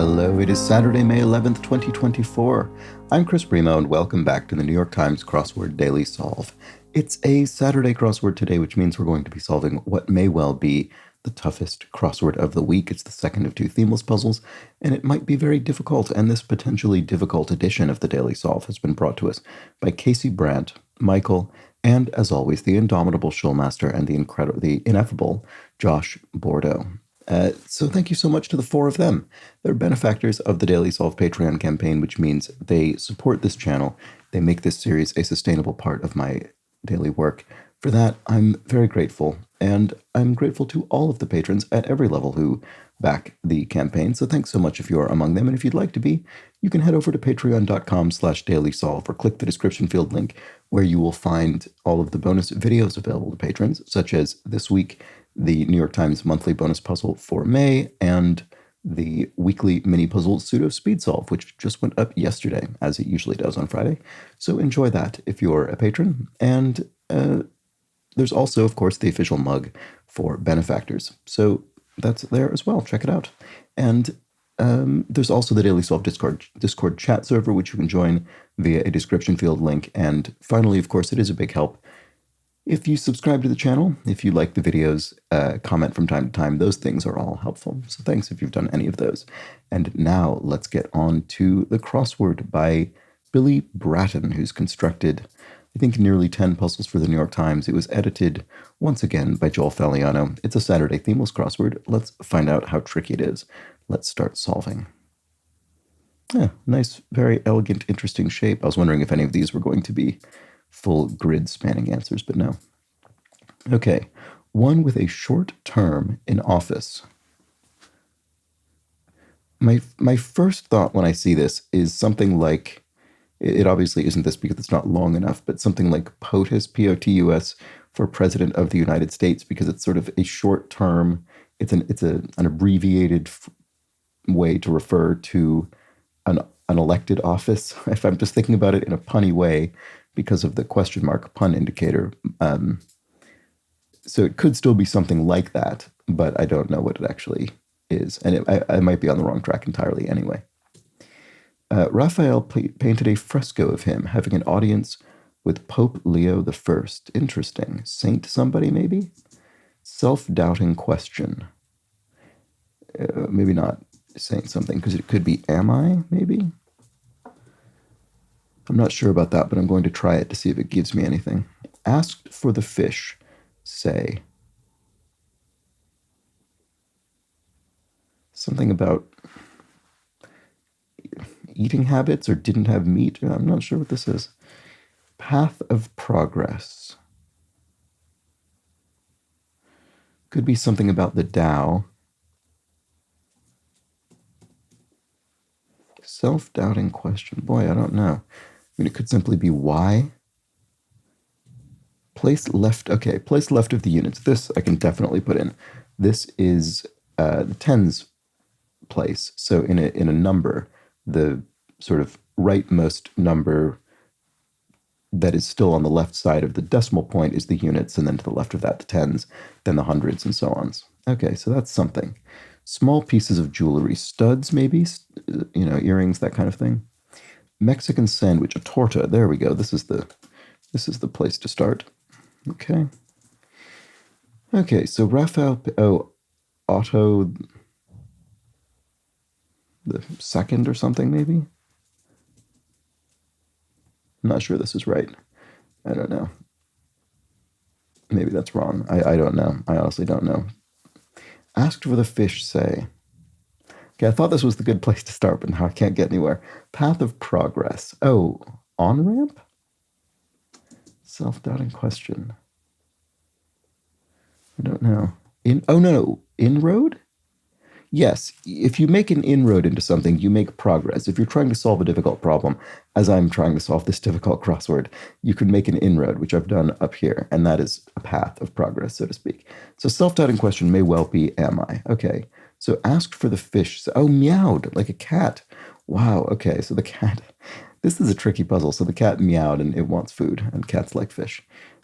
Hello, it is Saturday, May 11th, 2024. I'm Chris Primo, and welcome back to the New York Times Crossword Daily Solve. It's a Saturday crossword today, which means we're going to be solving what may well be the toughest crossword of the week. It's the second of two themeless puzzles, and it might be very difficult, and this potentially difficult edition of the Daily Solve has been brought to us by Casey Brandt, Michael, and, as always, the indomitable Showmaster and the ineffable Josh Bordeaux. So thank you so much to the four of them. They're benefactors of the Daily Solve Patreon campaign, which means they support this channel. They make this series a sustainable part of my daily work. For that, I'm very grateful, and I'm grateful to all of the patrons at every level who back the campaign. So thanks so much if you are among them, and if you'd like to be, you can head over to patreon.com/dailysolve or click the description field link where you will find all of the bonus videos available to patrons, such as this week, the New York Times monthly bonus puzzle for May, and the weekly mini puzzle Pseudo Speed Solve, which just went up yesterday, as it usually does on Friday. So enjoy that if you're a patron. And there's also, of course, the official mug for benefactors. So that's there as well. Check it out. And there's also the Daily Solve Discord chat server, which you can join via a description field link. And finally, of course, it is a big help if you subscribe to the channel, if you like the videos, comment from time to time. Those things are all helpful. So thanks if you've done any of those. And now let's get on to the crossword by Billy Bratton, who's constructed, I think, nearly 10 puzzles for the New York Times. It was edited once again by Joel Falliano. It's a Saturday themeless crossword. Let's find out how tricky it is. Let's start solving. Yeah, nice, very elegant, interesting shape. I was wondering if any of these were going to be full grid spanning answers, but no. Okay, one with a short term in office. My first thought when I see this is something like, it obviously isn't this because it's not long enough, but something like POTUS, P-O-T-U-S, for President of the United States, because it's sort of a short term, it's an abbreviated way to refer to an elected office, if I'm just thinking about it in a punny way, because of the question mark pun indicator. So it could still be something like that, but I don't know what it actually is. And I might be on the wrong track entirely anyway. Raphael painted a fresco of him having an audience with Pope Leo I. Interesting. Saint somebody, maybe? Self-doubting question. Maybe not saint something, because it could be am I, maybe? I'm not sure about that, but I'm going to try it to see if it gives me anything. Asked for the fish, say. Something about eating habits or didn't have meat. I'm not sure what this is. Path of progress. Could be something about the Tao. Self-doubting question. Boy, I don't know. I mean, it could simply be why. Place left. Okay, place left of the units. This I can definitely put in. This is the tens place. So in a number, the sort of rightmost number that is still on the left side of the decimal point is the units, and then to the left of that, the tens, then the hundreds, and so on. Okay, so that's something. Small pieces of jewelry, studs maybe, earrings, that kind of thing. Mexican sandwich, a torta. There we go. This is the place to start. Okay. Okay, so Raphael, Otto the second or something, maybe? I'm not sure this is right. I don't know. Maybe that's wrong. I don't know. I honestly don't know. Asked for the fish, say. Okay, I thought this was the good place to start, but now I can't get anywhere. Path of progress. Oh, on-ramp? Self-doubting question. I don't know. Inroad? Yes, if you make an inroad into something, you make progress. If you're trying to solve a difficult problem, as I'm trying to solve this difficult crossword, you can make an inroad, which I've done up here, and that is a path of progress, so to speak. So self-doubting question may well be, am I? Okay, so asked for the fish. Oh, meowed, like a cat. Wow, okay, so the cat, this is a tricky puzzle. So the cat meowed and it wants food, and cats like fish.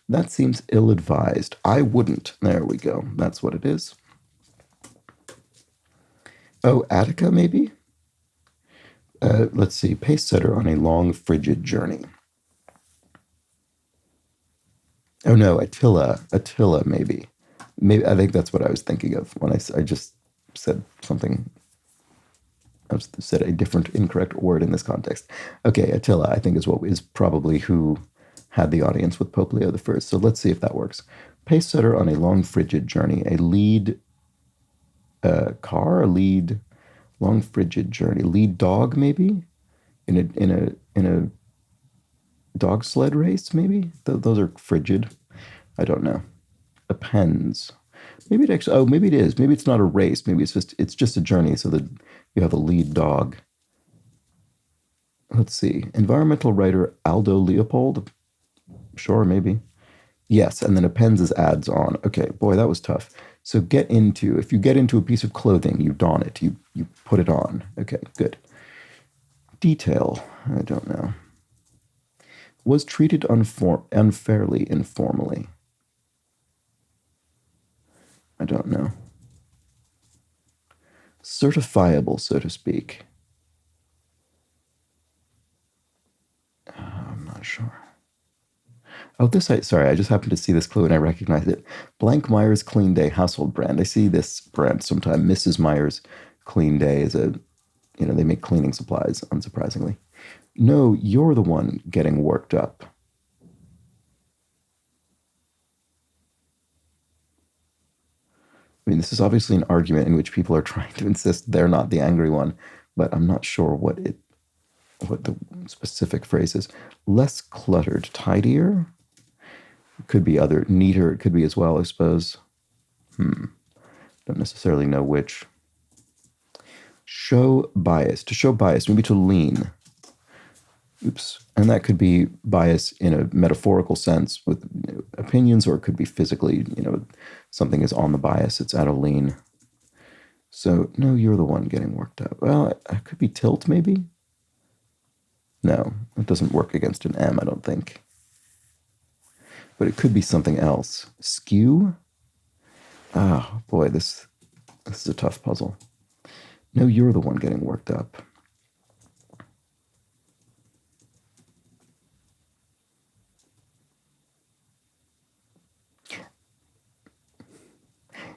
That seems ill-advised. I wouldn't. There we go. That's what it is. Oh, Attica, maybe? Let's see. Pace setter on a long, frigid journey. Oh no, Attila. Attila, maybe. Maybe I think that's what I was thinking of when I just said something. I said a different, incorrect word in this context. Okay, Attila, I think is probably who had the audience with Pope Leo the First. So let's see if that works. Pace setter on a long, frigid journey. A lead car, a lead long, frigid journey. Lead dog, maybe in a dog sled race, maybe. Those are frigid. I don't know. Appends. Maybe it actually. Oh, maybe it is. Maybe it's not a race. Maybe it's just a journey. So that you have a lead dog. Let's see. Environmental writer Aldo Leopold. Sure, maybe. Yes, and then appends is adds on. Okay, boy, that was tough. So if you get into a piece of clothing, you don it. You put it on. Okay, good. Detail. I don't know. Was treated unfairly informally. I don't know. Certifiable, so to speak. I'm not sure. Oh, sorry, I just happened to see this clue and I recognize it. Blank Myers Clean Day household brand. I see this brand sometime. Mrs. Myers Clean Day is they make cleaning supplies, unsurprisingly. No, you're the one getting worked up. I mean, this is obviously an argument in which people are trying to insist they're not the angry one, but I'm not sure what the specific phrase is. Less cluttered, tidier. Could be other, neater. It could be as well, I suppose. Don't necessarily know which. Show bias. To show bias, maybe to lean. Oops. And that could be bias in a metaphorical sense with opinions, or it could be physically, something is on the bias, it's at a lean. So, no, you're the one getting worked up. Well, it could be tilt, maybe? No, it doesn't work against an M, I don't think. But it could be something else. Skew? Oh, boy, this is a tough puzzle. No, you're the one getting worked up.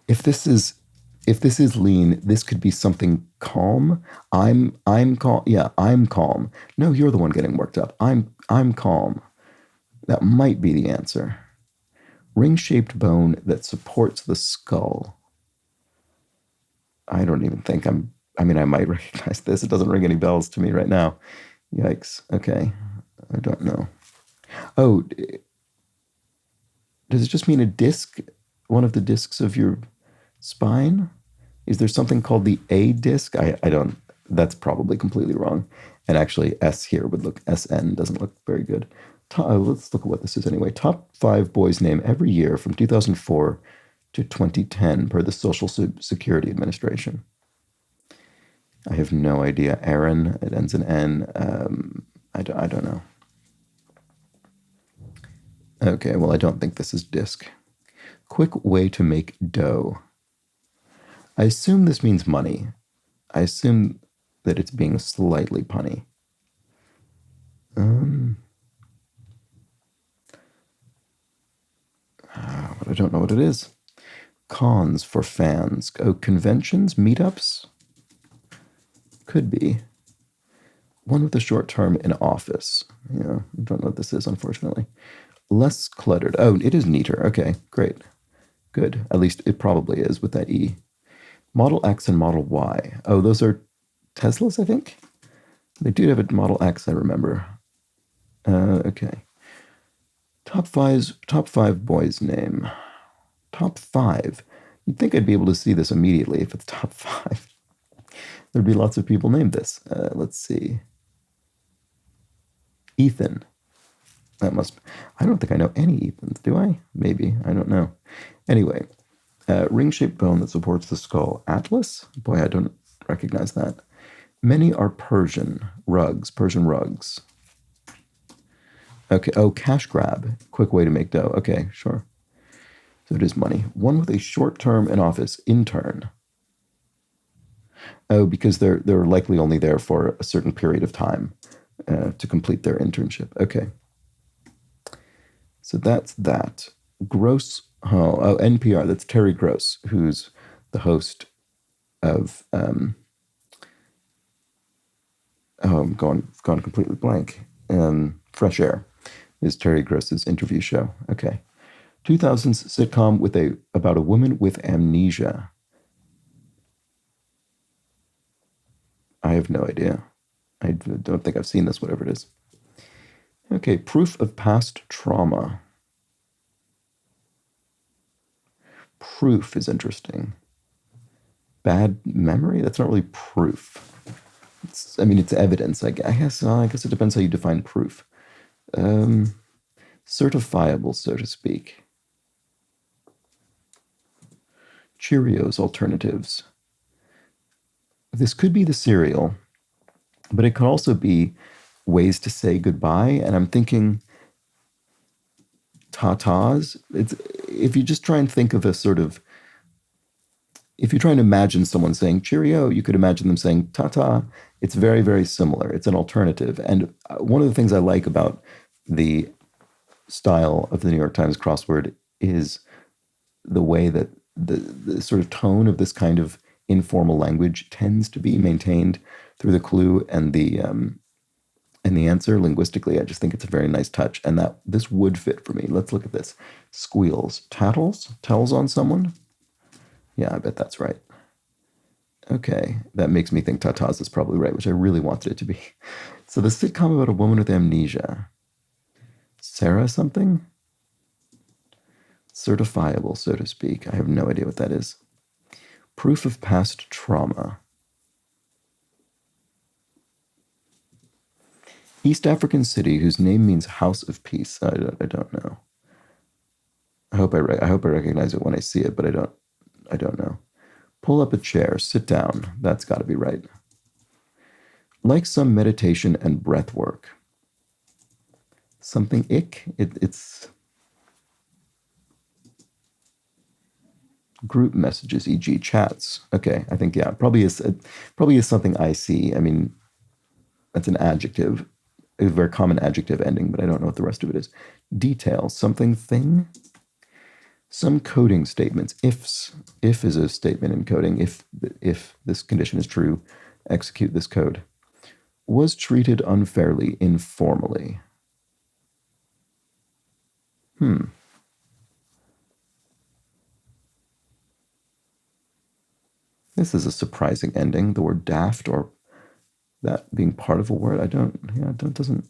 If this is lean, this could be something calm. I'm calm. Yeah, I'm calm. No, you're the one getting worked up. I'm calm. That might be the answer. Ring-shaped bone that supports the skull. I don't even think I mean, I might recognize this. It doesn't ring any bells to me right now. Yikes. Okay. I don't know. Oh, does it just mean a disc? One of the discs of your spine? Is there something called the A disc? I don't, that's probably completely wrong. And actually, S here would look, SN doesn't look very good. Let's look at what this is anyway. Top 5 boys' name every year from 2004 to 2010 per the Social Security Administration. I have no idea. Aaron, it ends in N. I don't know. Okay, well, I don't think this is disc. Quick way to make dough. I assume this means money. I assume that it's being slightly punny. But I don't know what it is. Cons for fans. Oh, conventions? Meetups? Could be. One with a short term in office. Yeah, I don't know what this is, unfortunately. Less cluttered. Oh, it is neater. Okay, great. Good. At least it probably is with that E. Model X and Model Y. Oh, those are Teslas, I think? They do have a Model X, I remember. Okay. Top five boys' name. Top 5. You'd think I'd be able to see this immediately if it's top 5. There'd be lots of people named this. Let's see. Ethan. I don't think I know any Ethans, do I? Maybe. I don't know. Anyway, ring-shaped bone that supports the skull. Atlas? Boy, I don't recognize that. Many are Persian rugs. Okay. Oh, cash grab. Quick way to make dough. Okay, sure. So it is money. One with a short term in office. Intern. Oh, because they're likely only there for a certain period of time to complete their internship. Okay, so that's that. Gross. Oh, NPR. That's Terry Gross, who's the host of. I'm gone completely blank. Fresh Air is Terry Gross's interview show. Okay, 2000s sitcom about a woman with amnesia. I have no idea. I don't think I've seen this, whatever it is. Okay, proof of past trauma. Proof is interesting. Bad memory? That's not really proof. It's evidence. I guess. I guess it depends how you define proof. Certifiable, so to speak. Cheerios alternatives. This could be the cereal, but it could also be ways to say goodbye. And I'm thinking tatas. If you just try and think of a sort of, if you're trying to imagine someone saying cheerio, you could imagine them saying ta-ta. It's very, very similar. It's an alternative. And one of the things I like about the style of the New York Times crossword is the way that the sort of tone of this kind of informal language tends to be maintained through the clue and the answer linguistically. I just think it's a very nice touch, and that this would fit for me. Let's look at this. Squeals. Tattles? Tells on someone? Yeah, I bet that's right. Okay, that makes me think tatas is probably right, which I really wanted it to be. So the sitcom about a woman with amnesia. Sarah something? Certifiable, so to speak. I have no idea what that is. Proof of past trauma. East African city whose name means house of peace. I don't know. I hope I recognize it when I see it, but I don't know. Pull up a chair, sit down. That's got to be right. Like some meditation and breath work. Something ick. It's group messages, e.g., chats. Okay, I think probably is something I see. I mean, that's an adjective, a very common adjective ending, but I don't know what the rest of it is. Detail, something thing. Some coding statements. Ifs. If is a statement in coding. If this condition is true, execute this code. Was treated unfairly, informally. This is a surprising ending. The word daft, or that being part of a word, doesn't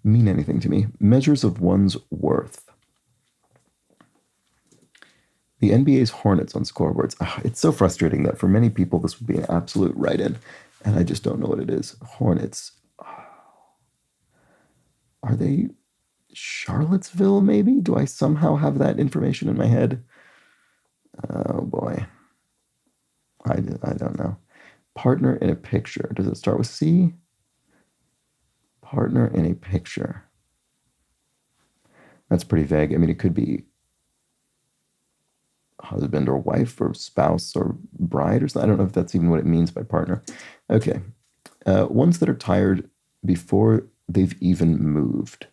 mean anything to me. Measures of one's worth. The NBA's Hornets on scoreboards. It's so frustrating that for many people this would be an absolute write-in, and I just don't know what it is. Hornets. Are they Charlottesville, maybe? Do I somehow have that information in my head? Oh, boy. I don't know. Partner in a picture. Does it start with C? Partner in a picture. That's pretty vague. I mean, it could be husband or wife or spouse or bride or something. I don't know if that's even what it means by partner. Okay. Ones that are tired before they've even moved.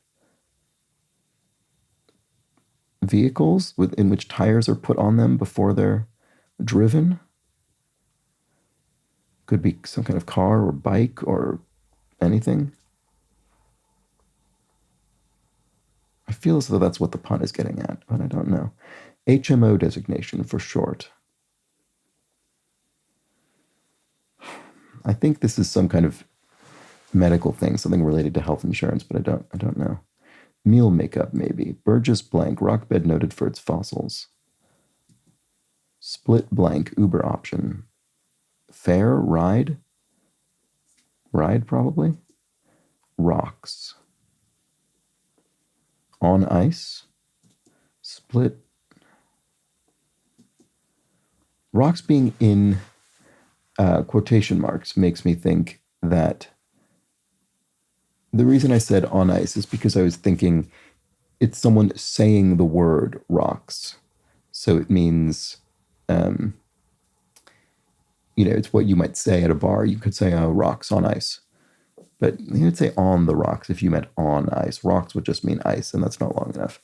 Vehicles in which tires are put on them before they're driven. Could be some kind of car or bike or anything. I feel as though that's what the pun is getting at, but I don't know. HMO designation for short. I think this is some kind of medical thing, something related to health insurance, but I don't know. Meal makeup, maybe. Burgess blank, rock bed noted for its fossils. Split blank, Uber option. Fare, ride? Ride, probably. Rocks. On ice. Split. Rocks being in quotation marks makes me think that the reason I said on ice is because I was thinking it's someone saying the word rocks. So it means, it's what you might say at a bar. You could say, oh, rocks on ice. But you'd say on the rocks if you meant on ice. Rocks would just mean ice, and that's not long enough.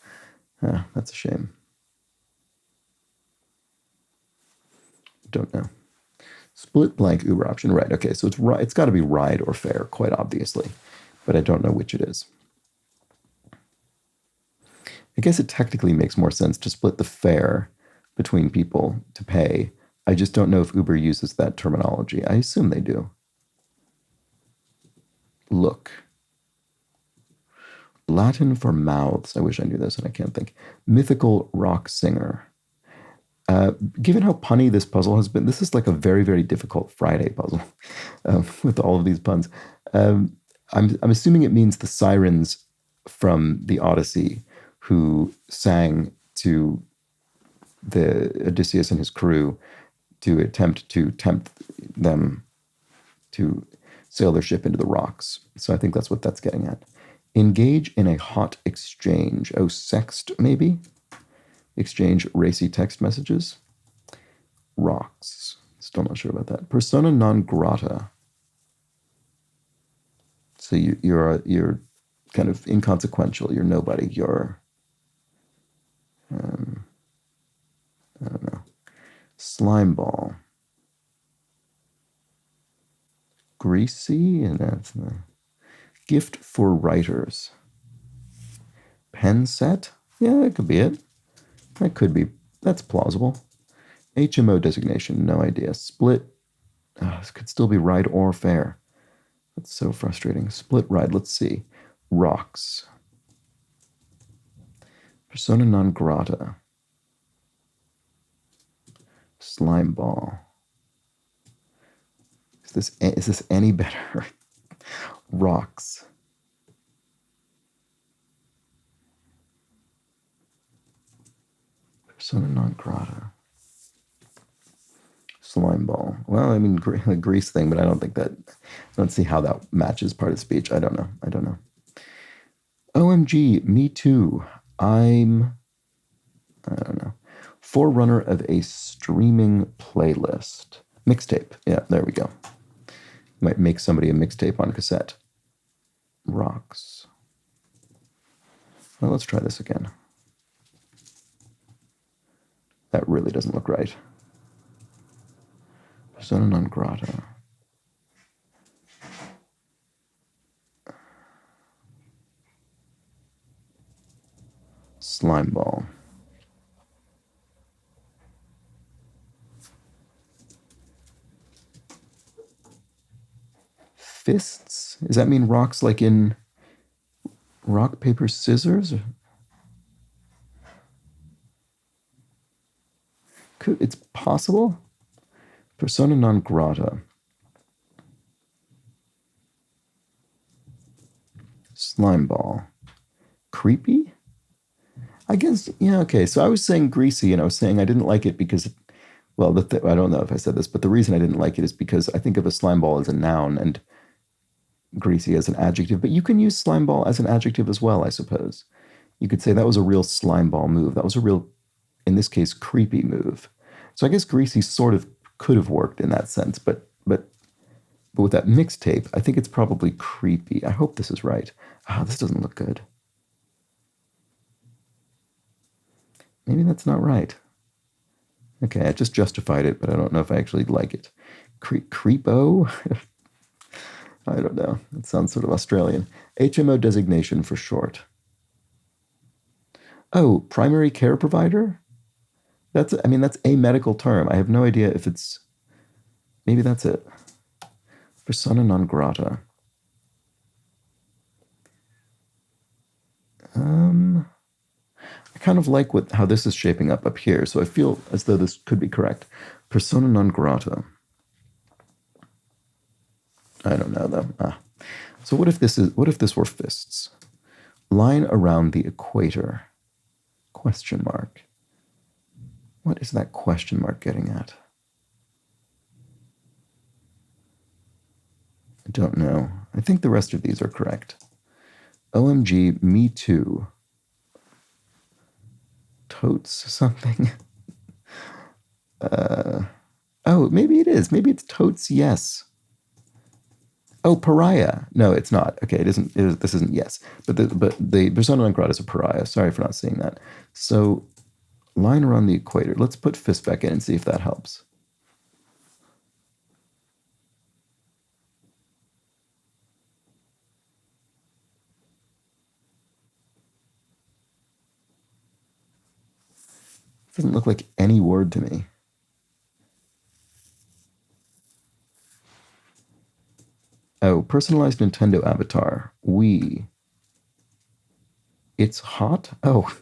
That's a shame. Don't know. Split blank Uber option. Right. Okay. So it's got to be ride or fare, quite obviously. But I don't know which it is. I guess it technically makes more sense to split the fare between people to pay. I just don't know if Uber uses that terminology. I assume they do. Look. Latin for mouths. I wish I knew this and I can't think. Mythical rock singer. Given how punny this puzzle has been, this is like a very, very difficult Friday puzzle with all of these puns. I'm assuming it means the sirens from the Odyssey who sang to the Odysseus and his crew to attempt to tempt them to sail their ship into the rocks. So I think that's what that's getting at. Engage in a hot exchange. Oh, sext, maybe? Exchange racy text messages. Rocks. Still not sure about that. Persona non grata. So you're kind of inconsequential. You're nobody. You're I don't know. Slime ball. Greasy, and that's the gift for writers. Pen set. Yeah, that could be it. That could be. That's plausible. HMO designation. No idea. Split. This could still be ride or fare. That's so frustrating. Split ride. Let's see. Rocks. Persona non grata. Slime ball. Is this any better? Rocks. Persona non grata. Slime ball. Well, I mean, a grease thing, but I don't see how that matches part of speech. I don't know. OMG, me too. I don't know. Forerunner of a streaming playlist. Mixtape. Yeah, there we go. Might make somebody a mixtape on cassette. Rocks. Well, let's try this again. That really doesn't look right. Persona non grata. Slime ball. Fists? Does that mean rocks like in rock, paper, scissors? It's possible. Persona non grata. Slime ball. Creepy? I guess, yeah, okay. So I was saying greasy, and I was saying I didn't like it because, well, I don't know if I said this, but the reason I didn't like it is because I think of a slime ball as a noun and greasy as an adjective, but you can use slime ball as an adjective as well, I suppose. You could say that was a real slime ball move. That was a real, in this case, creepy move. So I guess greasy sort of could have worked in that sense, but with that mixtape, I think it's probably creepy. I hope this is right. This doesn't look good. Maybe that's not right. Okay, I just justified it, but I don't know if I actually like it. Creepo? I don't know. It sounds sort of Australian. HMO designation for short. Oh, primary care provider? That's a medical term. I have no idea if it's... Maybe that's it. Persona non grata. I kind of like how this is shaping up here, so I feel as though this could be correct. Persona non grata. I don't know though. So what if this were fists? Line around the equator. Question mark. What is that question mark getting at? I don't know. I think the rest of these are correct. OMG, me too. Totes something. Oh, maybe it is. Maybe it's totes yes. Oh, pariah. No, it's not. Okay, it isn't. This isn't yes. But the persona non grata is a pariah. Sorry for not seeing that. So line around the equator. Let's put fist back in and see if that helps. Doesn't look like any word to me. Oh, personalized Nintendo avatar. We. It's hot? Oh,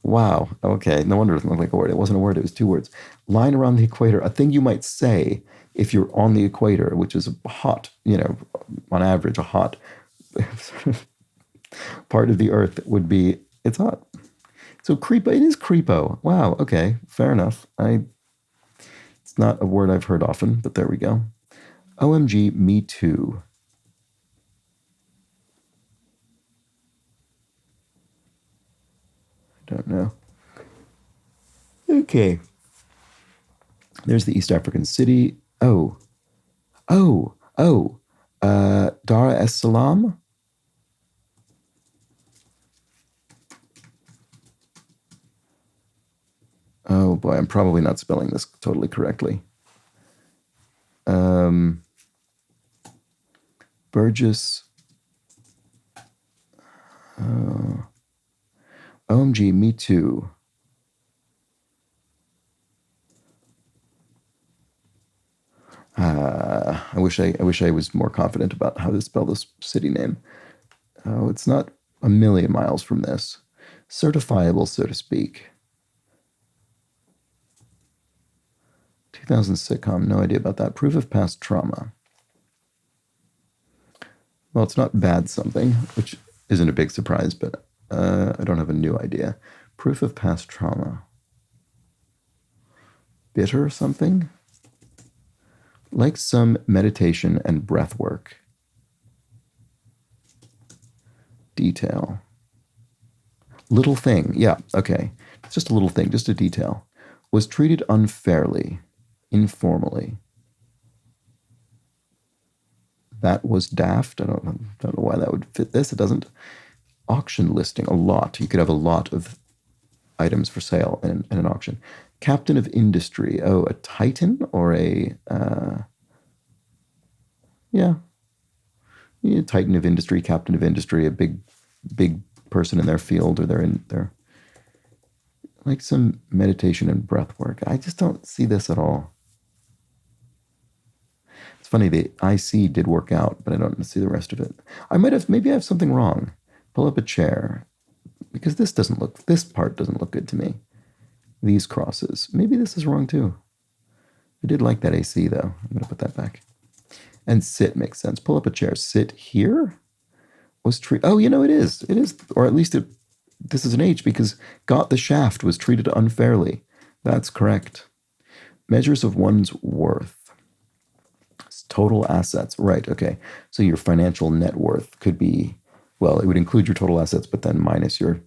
wow. Okay. No wonder it doesn't look like a word. It wasn't a word, it was two words. Line around the equator. A thing you might say if you're on the equator, which is hot, on average, a hot part of the earth would be it's hot. So creepo, it is creepo. Wow. Okay. Fair enough. It's not a word I've heard often, but there we go. OMG, me too. I don't know. Okay. There's the East African city. Oh, oh, oh. Dar es Salaam. Oh boy, I'm probably not spelling this totally correctly. Burgess. OMG, me too. I wish I was more confident about how to spell this city name. Oh, it's not a million miles from this. Certifiable, so to speak. 2000 sitcom, no idea about that. Proof of past trauma. Well, it's not bad something, which isn't a big surprise, but I don't have a new idea. Proof of past trauma. Bitter something? Like some meditation and breath work. Detail. Little thing. Yeah, okay. It's just a little thing, just a detail. Was treated unfairly, informally. That was daft. I don't know why that would fit this. It doesn't. Auction listing. A lot. You could have a lot of items for sale in an auction. Captain of industry. Oh, a titan or a yeah, titan of industry, captain of industry, a big person in their field, or they're in their like some meditation and breath work. I just don't see this at all. It's funny, the IC did work out, but I don't see the rest of it. Maybe I have something wrong. Pull up a chair, because this part doesn't look good to me. These crosses. Maybe this is wrong too. I did like that AC though. I'm going to put that back. And sit makes sense. Pull up a chair. Sit here? Oh, it is. It is. Or at least this is an H because got the shaft was treated unfairly. That's correct. Measures of one's worth. Total assets. Right. Okay. So your financial net worth could be, well, it would include your total assets, but then minus your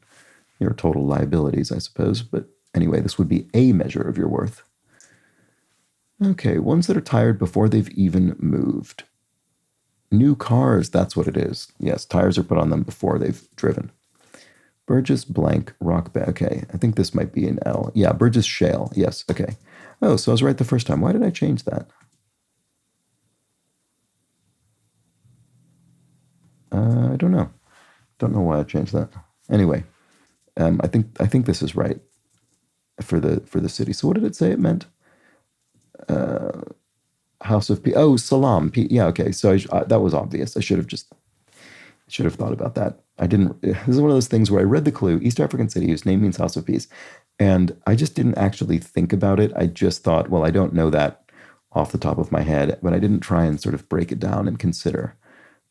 total liabilities, I suppose. But anyway, this would be a measure of your worth. Okay, ones that are tired before they've even moved. New cars, that's what it is. Yes, tires are put on them before they've driven. Burgess blank rock bed. Okay, I think this might be an L. Yeah, Burgess shale. Yes, okay. Oh, so I was right the first time. Why did I change that? I don't know. Don't know why I changed that. Anyway, I think this is right for the city. So what did it say it meant? House of Peace. Oh, Salam. Yeah, okay. So that was obvious. I should have thought about that. I didn't. This is one of those things where I read the clue, East African city, whose name means House of Peace, and I just didn't actually think about it. I just thought, well, I don't know that off the top of my head, but I didn't try and sort of break it down and consider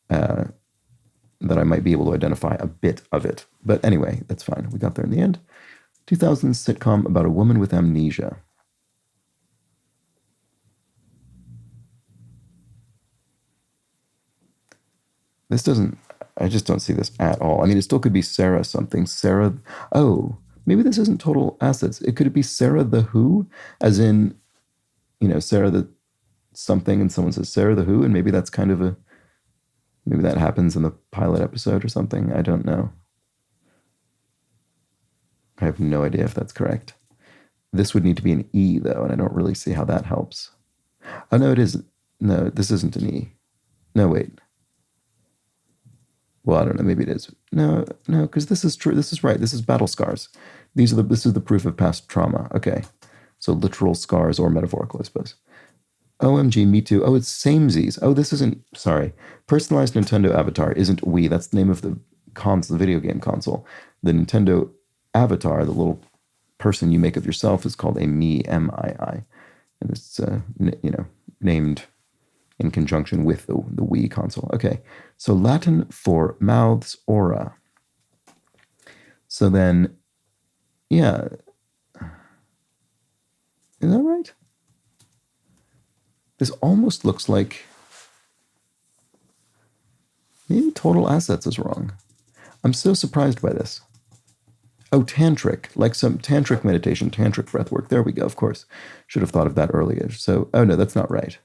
that I might be able to identify a bit of it. But anyway, that's fine. We got there in the end. 2000 sitcom about a woman with amnesia. This doesn't, I just don't see this at all. I mean, it still could be Sarah something. Sarah, oh, maybe this isn't total assets. It could be Sarah the Who, as in Sarah the something, and someone says Sarah the who, and maybe that's kind of maybe that happens in the pilot episode or something. I don't know. I have no idea if that's correct. This would need to be an E, though, and I don't really see how that helps. Oh, no, it isn't. No, this isn't an E. No, wait. Well, I don't know. Maybe it is. No, because this is true. This is right. This is battle scars. This is the proof of past trauma. Okay. So literal scars or metaphorical, I suppose. OMG, me too. Oh, it's samesies. Oh, this isn't, sorry. Personalized Nintendo avatar isn't Wii. That's the name of the console, the video game console. The Nintendo avatar, the little person you make of yourself, is called a Mii, M-I-I. And it's, named in conjunction with the Wii console. Okay, so Latin for mouths, aura. So then, yeah. Is that right? This almost looks like maybe total assets is wrong. I'm so surprised by this. Oh, tantric, like some tantric meditation, tantric breathwork. There we go, of course. Should have thought of that earlier. So, oh no, that's not right.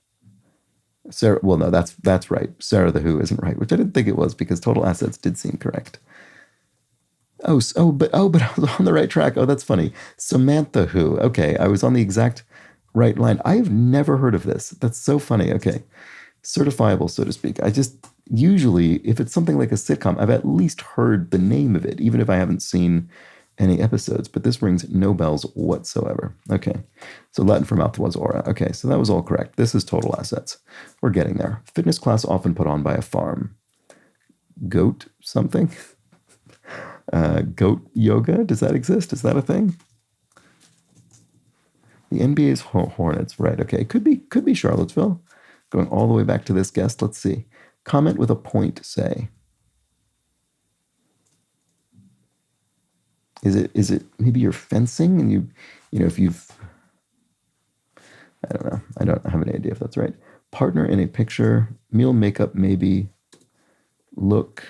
Sarah, well, no, that's right. Sarah the Who isn't right, which I didn't think it was because total assets did seem correct. But I was on the right track. Oh, that's funny. Samantha Who. Okay, I was on the exact right line. I have never heard of this. That's so funny. Okay, certifiable, so to speak. I just usually, if it's something like a sitcom, I've at least heard the name of it, even if I haven't seen any episodes. But this rings no bells whatsoever. Okay, so Latin for mouth was aura. Okay, so that was all correct. This is total assets. We're getting there. Fitness class often put on by a farm. Goat something. Goat yoga, does that exist? Is that a thing? The NBA's Hornets, right? Okay, could be Charlottesville. Going all the way back to this guest. Let's see. Comment with a point. Say. Is it maybe you're fencing and if you've, I don't know. I don't have any idea if that's right. Partner in a picture. Meal makeup maybe. Look.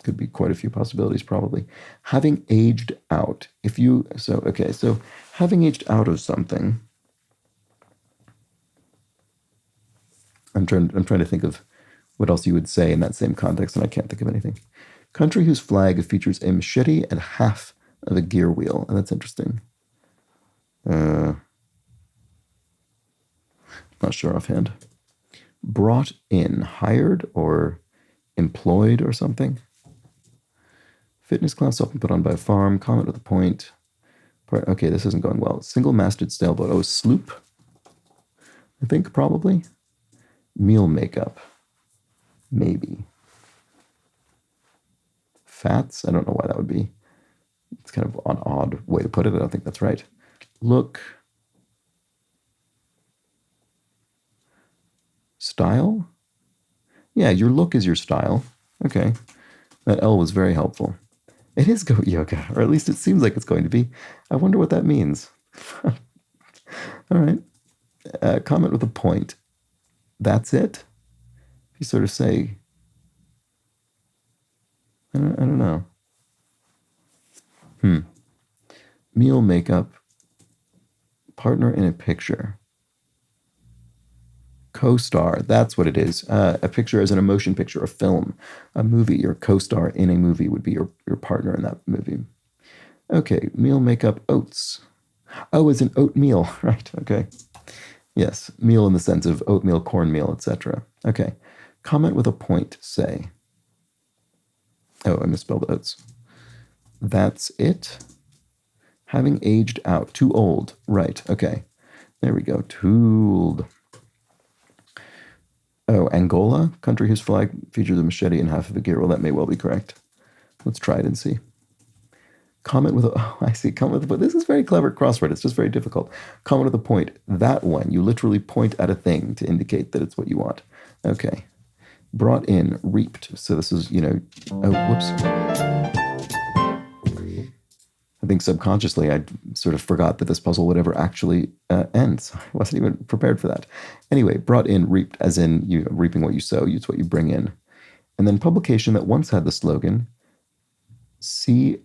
Could be quite a few possibilities, probably. Having aged out. So having aged out of something. I'm trying to think of what else you would say in that same context, and I can't think of anything. Country whose flag features a machete and half of a gear wheel, and that's interesting. Not sure offhand. Brought in, hired or employed or something. Fitness class often put on by a farm. Comment with a point. Okay, this isn't going well. Single-masted sailboat. Oh, sloop. I think probably. Meal makeup. Maybe. Fats. I don't know why that would be. It's kind of an odd way to put it. I don't think that's right. Look. Style? Yeah, your look is your style. Okay. That L was very helpful. It is goat yoga, or at least it seems like it's going to be. I wonder what that means. All right. Comment with a point. That's it? If you sort of say, I don't know. Meal makeup. Partner in a picture. Co-star, that's what it is. A picture as an emotion picture, a film, a movie. Your co-star in a movie would be your partner in that movie. Okay, meal, makeup, oats. Oh, it's an oatmeal, right? Okay. Yes, meal in the sense of oatmeal, cornmeal, etc. Okay. Comment with a point, say. Oh, I misspelled oats. That's it. Having aged out, too old. Right, okay. There we go, too old. Oh, Angola, country whose flag features a machete and half of a gear. Well, that may well be correct. Let's try it and see. Comment with a, oh, I see, comment with a point. This is very clever crossword. It's just very difficult. Comment with a point. That one, you literally point at a thing to indicate that it's what you want. Okay. Brought in, reaped. So this is, oh, whoops. I think subconsciously I sort of forgot that this puzzle would ever actually end. I wasn't even prepared for that. Anyway, brought in, reaped, as in reaping what you sow, it's what you bring in. And then publication that once had the slogan, CSR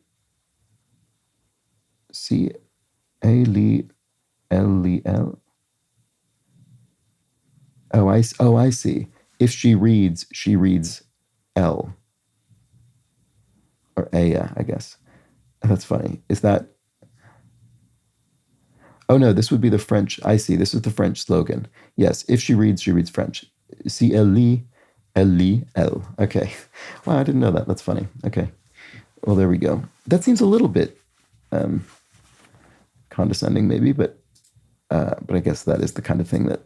A-L-E, L-E-L. Oh, I see. If she reads L or Aya, I guess. That's funny. Is that? Oh no, this would be the French. I see. This is the French slogan. Yes, if she reads French. C-L-E-L-E-L. Okay. Wow, I didn't know that. That's funny. Okay. Well, there we go. That seems a little bit um, condescending, maybe, but I guess that is the kind of thing that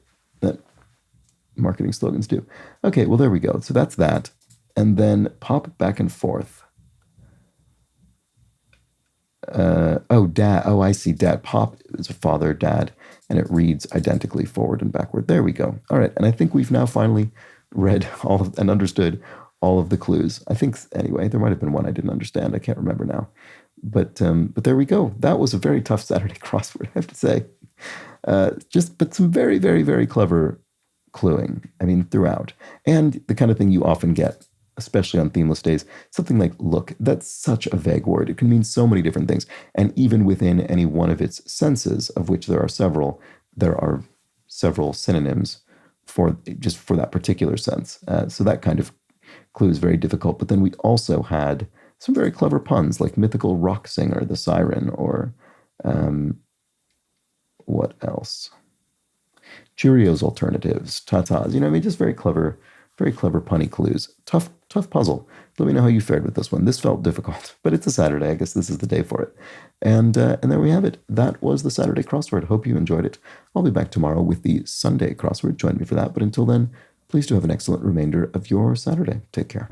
marketing slogans do. Okay. Well, there we go. So that's that, and then pop back and forth. Oh, dad. Oh, I see. Dad. Pop is a father, dad, and it reads identically forward and backward. There we go. All right. And I think we've now finally read all of, and understood all of the clues. I think, anyway, there might have been one I didn't understand. I can't remember now. But there we go. That was a very tough Saturday crossword, I have to say. But some very, very, very clever cluing. I mean, throughout. And the kind of thing you often get, especially on themeless days, something like look. That's such a vague word. It can mean so many different things. And even within any one of its senses, of which there are several synonyms for just for that particular sense. So that kind of clue is very difficult. But then we also had some very clever puns, like mythical rock singer, the siren, or what else? Cheerios alternatives, tatas. I mean, just very clever punny clues. Tough puzzle. Let me know how you fared with this one. This felt difficult, but it's a Saturday. I guess this is the day for it. And there we have it. That was the Saturday crossword. Hope you enjoyed it. I'll be back tomorrow with the Sunday crossword. Join me for that. But until then, please do have an excellent remainder of your Saturday. Take care.